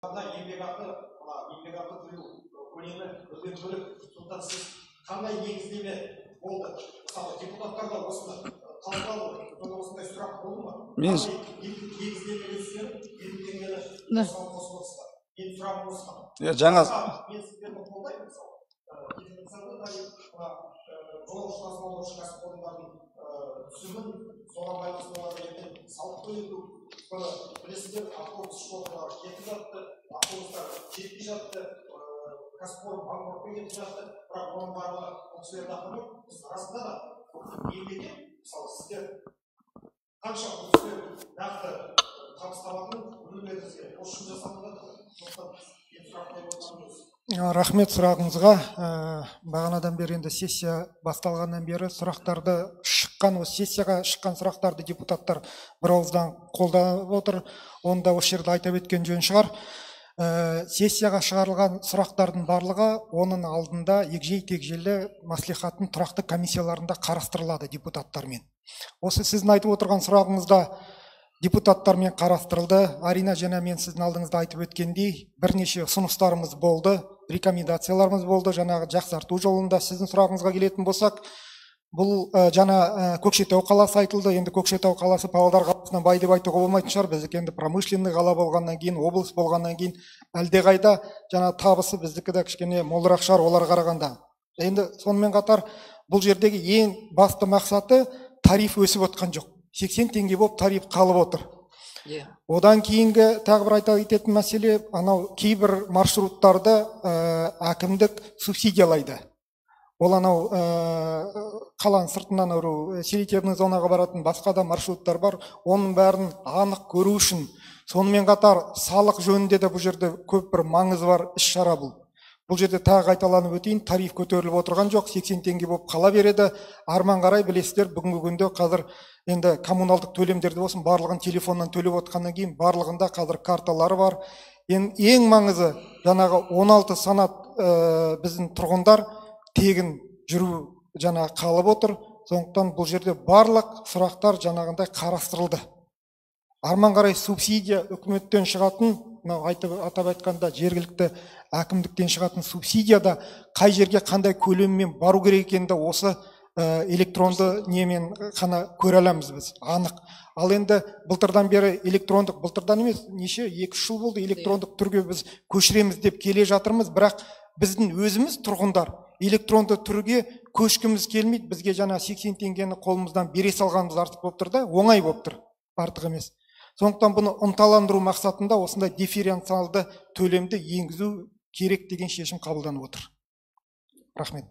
еңбекақы төлеу көлемі өзден бөлек. Сондықтан сіз қандай негіздеме болды? Мысалы, депутаттарда осыны талқылау, осындай сұрақ болды ма? Қандай негіздемеге сүйеніп, елу теңгені осыған қосып отырсыздар? Мен сұрағым осыған. Жаңа Мен сіздерді қолдаймын, мысалы. Жолаушы тасымалдаушы кәсіпорындардың түсімін, соған байланысты оларға ертең салық төлеу. Білесіздер, автобус школалары кетіп жатты, автобустар жетпей жатты, кәсіпорын банкротқа кетіп жатты. Бірақ оның барлығы бұл кісілерді ақылмайды. Біз расында да мемлекет, мысалы, сіздер қанша бұл кісілер нақты табыс табатынын білуіңіз керек. Осы үшін жасалынған. Рахмет сұрағыңызға. Бағанадан бері енді сессия басталғаннан бері сұрақтарды шыққан, осы сессияға шыққан сұрақтарды депутаттар бір ауыздан қолдап отыр. Оны да осы жерде айтып өткен жөн шығар. Сессияға шығарылған сұрақтардың барлығы оның алдында егжей-тегжейлі мәслихаттың тұрақты комиссияларында қарастырылады депутаттармен. Осы сіздің айтып отырған сұрағыңызда депутаттармен қарастырылды. Арина және мен сіздің алдыңызда айтып өткендей, бірнеше ұсыныстарымыз болды, рекомендацияларымыз болды. Жаңағы жақсарту жолында сіздің сұрағыңызға келетін болсақ, бұл жаңа Көкшетау қаласы айтылды. Енді Көкшетау қаласы Павлодар қаласынан бай деп айтуға болмайтын шығар. Біздікі енді промышленный қала болғаннан кейін, облыс болғаннан кейін әлдеқайда жаңа табысы біздікі де кішкене молырақ шығар оларға қарағанда. Енді сонымен қатар бұл жердегі ең басты мақсаты тариф өсіп отқан жоқ. 80 теңге болып тариф қалып отыр. Одан кейінгі тағы бір айта кететін мәселе, анау кейбір маршруттарды әкімдік субсидиялайды. Ол анау қаланың сыртынан селитивный зонаға баратын басқа да маршруттар бар. Оның бәрін анық көру үшін, сонымен қатар салық жөнінде де бұл жерде көп бір маңызы бар іс-шара бұл. Бұл жерде тағы қайталанып өтейін, тариф көтеріліп отырған жоқ, 80 теңге болып қала береді. Арман қарай білесіздер, бүгінгі күнде қазір енді коммуналдық төлемдерді болсын, барлығын телефоннан төлеп отқаннан кейін, барлығында қазір карталары бар. Ең маңызы, жаңағы 16 санат біздің тұрғындар тегін жүру жаңа қалып отыр. Сондықтан бұл жерде барлық сұрақтар жаңағындай қарастырылды. Арман қарай субсидия үкіметтен шығатын, атап айтқанда жергілікті әкімдіктен шығатын субсидияда қай жерге қандай көлеммен бару керек екенді осы электронды немен қана көре аламыз біз, анық. Ал енді былтырдан бері электрондық, былтырдан емес, неше 2 жыл болды электрондық түрге біз көшіреміз деп келе жатырмыз, бірақ біздің өзіміз тұрғындар электронды түрге көшкіміз келмейді. Бізге жаңа 80 теңгені қолымыздан бере салғанымыз артық болып тұр да, оңай болып тұр, артық емес. Сондықтан бұны ынталандыру мақсатында осындай дифференциалды төлемді енгізу керек деген шешім қабылданып отыр. Рахмет.